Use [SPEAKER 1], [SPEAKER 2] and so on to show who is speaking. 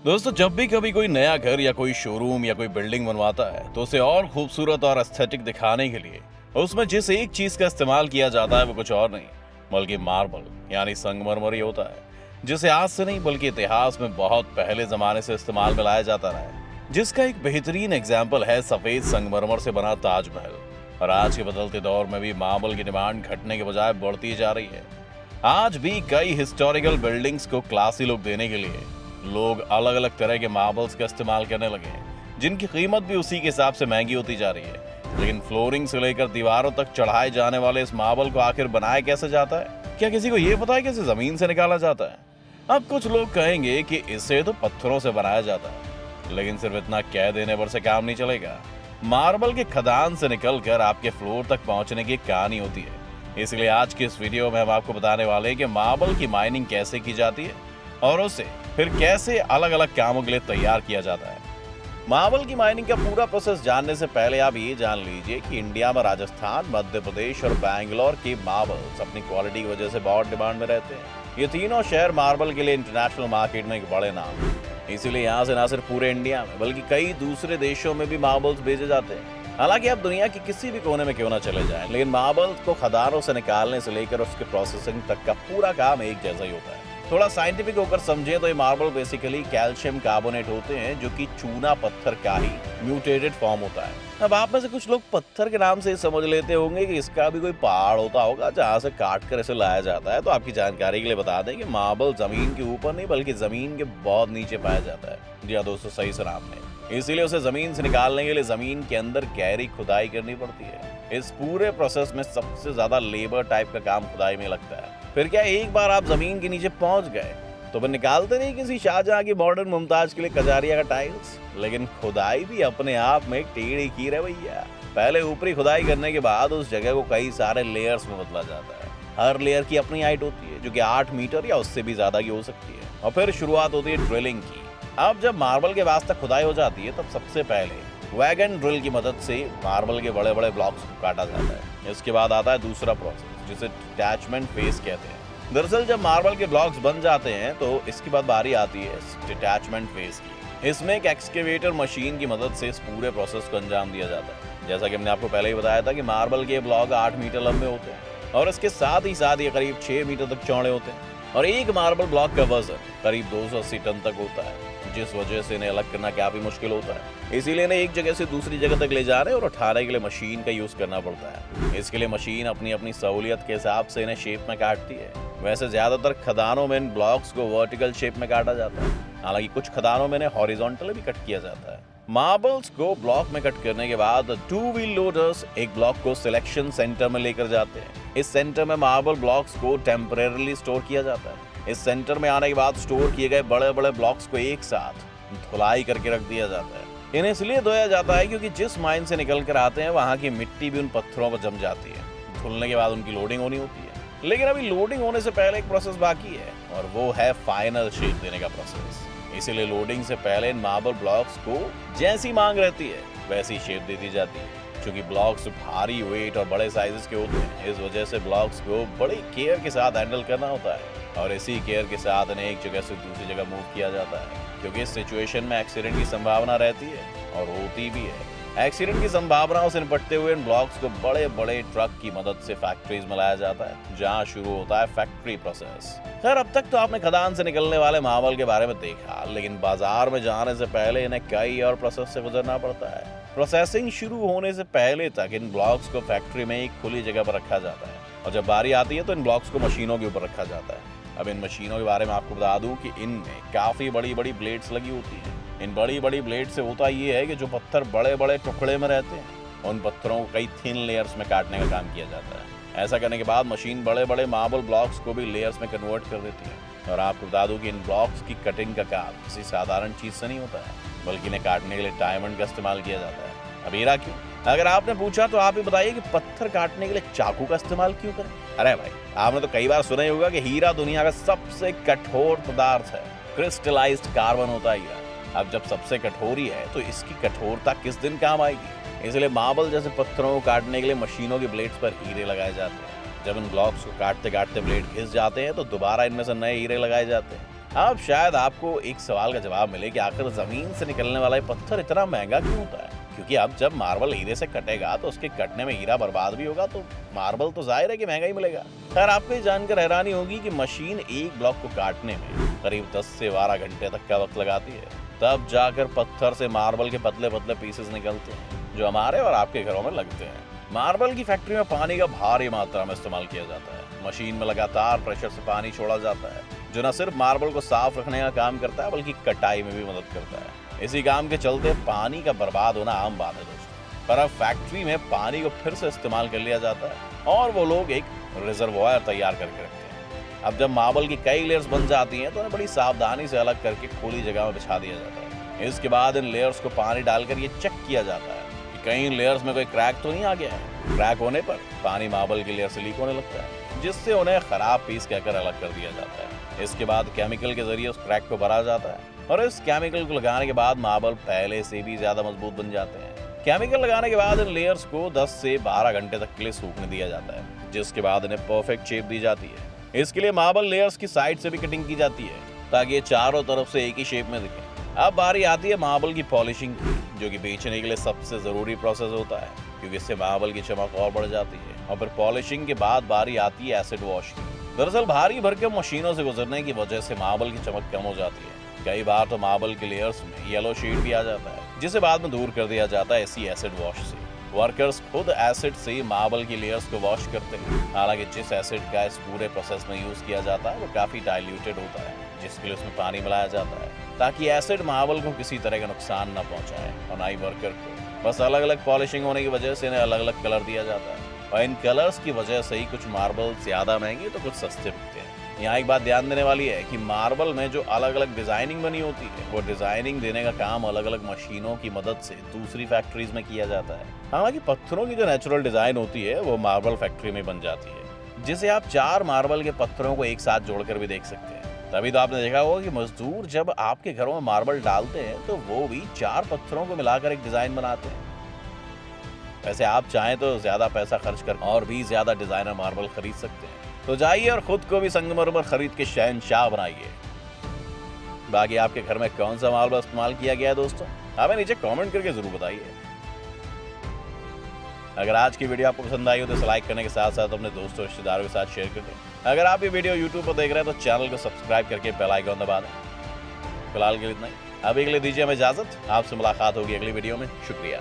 [SPEAKER 1] दोस्तों, जब भी कभी कोई नया घर या कोई शोरूम या कोई बिल्डिंग बनवाता है तो उसे और खूबसूरत और एस्थेटिक दिखाने के लिए उसमें जिस एक चीज का इस्तेमाल किया जाता है वो कुछ और नहीं बल्कि मार्बल यानी संगमरमर ही होता है, जिसे आज से नहीं बल्कि इतिहास में बहुत पहले जमाने से इस्तेमाल में लाया जाता रहा है। जिसका एक बेहतरीन एग्जाम्पल है सफेद संगमरमर से बना ताजमहल। और आज के बदलते दौर में भी मार्बल की डिमांड घटने के बजाय बढ़ती जा रही है। आज भी कई हिस्टोरिकल बिल्डिंग्स को क्लासी लुक देने के लिए लोग अलग अलग तरह के मार्बल्स का इस्तेमाल करने लगे हैं, जिनकी कीमत भी उसी के हिसाब से महंगी होती जा रही है। लेकिन फ्लोरिंग से लेकर दीवारों तक चढ़ाए जाने वाले इस मार्बल को आखिर बनाया कैसे जाता है? क्या किसी को ये पता है कि इसे जमीन से निकाला जाता है? अब कुछ लोग कहेंगे कि इसे तो पत्थरों से बनाया जाता है, लेकिन सिर्फ इतना कह देने पर से काम नहीं चलेगा। मार्बल के खदान से निकलकर आपके फ्लोर तक पहुंचने की कहानी होती है। इसलिए आज के इस वीडियो में हम आपको बताने वाले हैं कि मार्बल की माइनिंग कैसे की जाती है और उसे फिर कैसे अलग अलग कामों के लिए तैयार किया जाता है। मार्बल की माइनिंग का पूरा प्रोसेस जानने से पहले आप ये जान लीजिए कि इंडिया में राजस्थान, मध्य प्रदेश और बैंगलोर के मार्बल्स अपनी क्वालिटी की वजह से बहुत डिमांड में रहते हैं। ये तीनों शहर मार्बल के लिए इंटरनेशनल मार्केट में एक बड़े नाम हैं। इसीलिए यहाँ से न सिर्फ पूरे इंडिया में बल्कि कई दूसरे देशों में भी मार्बल्स भेजे जाते हैं। हालांकि आप दुनिया के किसी भी कोने में क्यों ना चले जाएं, लेकिन मार्बल्स को खदानों से निकालने से लेकर उसके प्रोसेसिंग तक का पूरा काम एक जैसा ही होता है। थोड़ा साइंटिफिक होकर समझें तो ये मार्बल बेसिकली कैल्शियम कार्बोनेट होते हैं, जो कि चूना पत्थर का ही म्यूटेटेड फॉर्म होता है। अब आप में से कुछ लोग पत्थर के नाम से समझ लेते होंगे कि इसका भी कोई पहाड़ होता होगा जहाँ से काट कर इसे लाया जाता है। तो आपकी जानकारी के लिए बता दें कि मार्बल जमीन के ऊपर नहीं बल्कि जमीन के बहुत नीचे पाया जाता है। जी हाँ दोस्तों, सही से नाम है। इसीलिए उसे जमीन से निकालने के लिए जमीन के अंदर गहरी खुदाई करनी पड़ती है। इस पूरे प्रोसेस में सबसे ज्यादा लेबर टाइप का काम खुदाई में लगता है। फिर क्या एक बार आप जमीन के नीचे पहुंच गए तो फिर निकालते नहीं किसी शाहजहां की मॉडर्न मुमताज के लिए कजारिया का टाइल्स, लेकिन खुदाई भी अपने आप में एक टेढ़ी कीर है भैया। पहले ऊपरी खुदाई करने के बाद उस जगह को कई सारे लेयर्स में बदला जाता है। हर लेयर की अपनी हाइट होती है, जो कि 8 मीटर या उससे भी ज्यादा की हो सकती है। और फिर शुरुआत होती है ड्रिलिंग की। अब जब मार्बल के वास्ते खुदाई हो जाती है तब सबसे पहले वैगन ड्रिल की मदद से मार्बल के बड़े बड़े ब्लॉक्स को काटा जाता है। इसके बाद आता है दूसरा प्रोसेस, जिसे डिटैचमेंट फेज कहते हैं। दरअसल जब मार्बल के ब्लॉक्स बन जाते हैं तो इसके बाद बारी आती है डिटैचमेंट फेज की। इसमें एक एक्सकेवेटर मशीन की मदद से इस पूरे प्रोसेस को अंजाम दिया जाता है। जैसा कि हमने आपको पहले ही बताया था कि मार्बल के ब्लॉक 8 मीटर लंबे होते हैं और इसके साथ ही ये करीब 6 मीटर तक चौड़े होते हैं। और एक मार्बल ब्लॉक का वजन करीब 280 टन तक होता है, जिस वजह से इन्हें अलग करना काफी मुश्किल होता है। इसीलिए इन्हें एक जगह से दूसरी जगह तक ले जाने और उठाने के लिए मशीन का यूज करना पड़ता है। इसके लिए मशीन अपनी अपनी सहूलियत के हिसाब से इन्हें शेप में काटती है। वैसे ज्यादातर खदानों में इन ब्लॉक्स को वर्टिकल शेप में काटा जाता है, हालांकि कुछ खदानों में इन्हें हॉरिजॉन्टल भी कट किया जाता है। मार्बल्स को ब्लॉक में कट करने के बाद 2 व्हील लोडर्स एक ब्लॉक को सिलेक्शन सेंटर में लेकर जाते हैं। इस सेंटर में मार्बल ब्लॉक्स को टेम्परेरीली स्टोर किया जाता है। इस सेंटर में आने के बाद स्टोर किए गए बड़े बड़े ब्लॉक्स को एक साथ धुलाई करके रख दिया जाता है। इन्हें इसलिए धोया जाता है क्योंकि जिस माइन से निकल कर आते हैं वहाँ की मिट्टी भी उन पत्थरों पर जम जाती है। धुलने के बाद उनकी लोडिंग होनी होती है। लेकिन अभी लोडिंग होने से पहले एक प्रोसेस बाकी है और वो है फाइनल शेप देने का प्रोसेस। इसीलिए लोडिंग से पहले इन मार्बल ब्लॉक्स को जैसी मांग रहती है वैसी शेप दे दी जाती है। क्योंकि ब्लॉक्स भारी वेट और बड़े साइजेस के होते हैं, इस वजह से ब्लॉक्स को बड़ी केयर के साथ हैंडल करना होता है और इसी केयर के साथ इन्हें एक जगह से दूसरी जगह मूव किया जाता है। क्योंकि इस सिचुएशन में एक्सीडेंट की संभावना रहती है और होती भी है। एक्सीडेंट की संभावनाओं से निपटते हुए इन ब्लॉक्स को बड़े बड़े ट्रक की मदद से फैक्ट्रीज में लाया जाता है, जहां शुरू होता है फैक्ट्री प्रोसेस। खैर, अब तक तो आपने खदान से निकलने वाले मार्बल के बारे में देखा, लेकिन बाजार में जाने से पहले इन्हें कई और प्रोसेस से गुजरना पड़ता है। प्रोसेसिंग शुरू होने से पहले तक इन ब्लॉक्स को फैक्ट्री में एक खुली जगह पर रखा जाता है और जब बारी आती है तो इन ब्लॉक्स को मशीनों के ऊपर रखा जाता है। अब इन मशीनों के बारे में आपको बता दूं कि इनमें काफी बड़ी बड़ी ब्लेड्स लगी होती हैं। इन बड़ी बड़ी ब्लेड से होता ये है कि जो पत्थर बड़े बड़े टुकड़े में रहते हैं उन पत्थरों को कई थिन लेयर्स में काटने का काम किया जाता है। ऐसा करने के बाद मशीन बड़े बड़े मार्बल ब्लॉक्स को भी लेयर्स में कन्वर्ट कर देती है। और आपको बता दूं कि इन ब्लॉक्स की कटिंग का काम किसी साधारण चीज से नहीं होता है, बल्कि इन्हें काटने के लिए डायमंड का इस्तेमाल किया जाता है। अब हीरा क्यों? अगर आपने पूछा तो आप ही बताइए कि पत्थर काटने के लिए चाकू का इस्तेमाल क्यों करें? अरे भाई, आपने तो कई बार सुना ही होगा कि हीरा दुनिया का सबसे कठोर पदार्थ है। क्रिस्टलाइज्ड कार्बन होता है हीरा। अब जब सबसे कठोर ही है तो इसकी कठोरता किस दिन काम आएगी? इसलिए मार्बल जैसे पत्थरों को काटने के लिए मशीनों के ब्लेड्स पर हीरे लगाए जाते हैं। जब इन ब्लॉक्स को काटते काटते ब्लेड घिस जाते हैं तो दोबारा इनमें से नए हीरे लगाए जाते हैं। अब शायद आपको एक सवाल का जवाब मिले कि आखिर जमीन से निकलने वाला ये पत्थर इतना महंगा क्यों होता है? क्योंकि अब जब मार्बल हीरे से कटेगा तो उसके कटने में हीरा बर्बाद भी होगा, तो मार्बल तो जाहिर है कि महंगा ही मिलेगा। खैर, आपको ये जानकर हैरानी होगी कि मशीन एक ब्लॉक को काटने में करीब 10 से 12 घंटे तक का वक्त लगाती है। तब जाकर पत्थर से मार्बल के पतले पतले पीसेस निकलते हैं जो हमारे और आपके घरों में लगते हैं। मार्बल की फैक्ट्री में पानी का भारी मात्रा में इस्तेमाल किया जाता है। मशीन में लगातार प्रेशर से पानी छोड़ा जाता है जो न सिर्फ मार्बल को साफ रखने का काम करता है बल्कि कटाई में भी मदद करता है। इसी काम के चलते पानी का बर्बाद होना आम बात है दोस्तों, पर अब फैक्ट्री में पानी को फिर से इस्तेमाल कर लिया जाता है और वो लोग एक रिजर्वायर तैयार करके रखते हैं। अब जब मार्बल की कई लेयर्स बन जाती हैं तो उन्हें बड़ी सावधानी से अलग करके खुली जगह में बिछा दिया जाता है। इसके बाद इन लेयर्स को पानी डालकर ये चेक किया जाता है कि कहीं इन लेयर्स में कोई क्रैक तो नहीं आ गया है। क्रैक होने पर पानी मार्बल की लेयर से लीक होने लगता है, जिससे उन्हें खराब पीस कहकर अलग कर दिया जाता है। इसके बाद केमिकल के जरिए उस क्रैक को भरा जाता है और इस केमिकल को लगाने के बाद मार्बल पहले से भी ज्यादा मजबूत बन जाते हैं। केमिकल लगाने के बाद इन लेयर्स को 10 से 12 घंटे तक के लिए सूखने दिया जाता है, जिसके बाद इन्हें परफेक्ट शेप दी जाती है। इसके लिए मार्बल लेयर्स की साइड से भी कटिंग की जाती है ताकि ये चारों तरफ से एक ही शेप में दिखे। अब बारी आती है मार्बल की पॉलिशिंग की, जो कि बेचने के लिए सबसे जरूरी प्रोसेस होता है, क्योंकि इससे मार्बल की चमक और बढ़ जाती है। और फिर पॉलिशिंग के बाद बारी आती है एसिड वॉश की। दरअसल भारी भरकम मशीनों से गुजरने की वजह से मार्बल की चमक कम हो जाती है। कई बार तो मार्बल के लेयर्स में येलो शेड भी आ जाता है, जिसे बाद में दूर कर दिया जाता है इसी एसिड वॉश से। वर्कर्स खुद एसिड से मार्बल की लेयर्स को वॉश करते हैं। हालांकि जिस एसिड का इस पूरे प्रोसेस में यूज किया जाता है वो काफी डाइल्यूटेड होता है, जिसके लिए उसमें पानी मिलाया जाता है ताकि एसिड मार्बल को किसी तरह का नुकसान न पहुंचाए और ना ही वर्कर को। बस अलग अलग पॉलिशिंग होने की वजह से इन्हें अलग अलग कलर दिया जाता है और इन कलर्स की वजह से ही कुछ मार्बल ज्यादा महंगे तो कुछ सस्ते बिकते हैं। यहाँ एक बात ध्यान देने वाली है कि मार्बल में जो अलग अलग डिजाइनिंग बनी होती है वो डिजाइनिंग देने का काम अलग अलग मशीनों की मदद से दूसरी फैक्ट्रीज में किया जाता है। हालांकि पत्थरों की जो नेचुरल डिजाइन होती है वो मार्बल फैक्ट्री में बन जाती है, जिसे आप 4 मार्बल के पत्थरों को एक साथ जोड़कर भी देख सकते हैं। तभी तो आपने देखा होगा कि मजदूर जब आपके घरों में मार्बल डालते हैं तो वो भी 4 पत्थरों को मिलाकर एक डिजाइन बनाते हैं। वैसे आप चाहें तो ज्यादा पैसा खर्च कर और भी ज्यादा डिजाइनर मार्बल खरीद सकते हैं, तो जाइए और खुद को भी संगमरमर खरीद के शहंशाह बनाइए। बाकी आपके घर में कौन सा मार्बल इस्तेमाल किया गया है दोस्तों, हमें नीचे कमेंट करके जरूर बताइए। अगर आज की वीडियो आपको पसंद आई हो तो इसे लाइक करने के साथ साथ अपने दोस्तों रिश्तेदारों के साथ शेयर कर दें। अगर आप ये वीडियो यूट्यूब पर देख रहे हैं तो चैनल को सब्सक्राइब करके बेल आइकन दबा दें। फिलहाल के लिए इतना ही, अभी के लिए दीजिए हमें इजाजत। आपसे मुलाकात होगी अगली वीडियो में। शुक्रिया।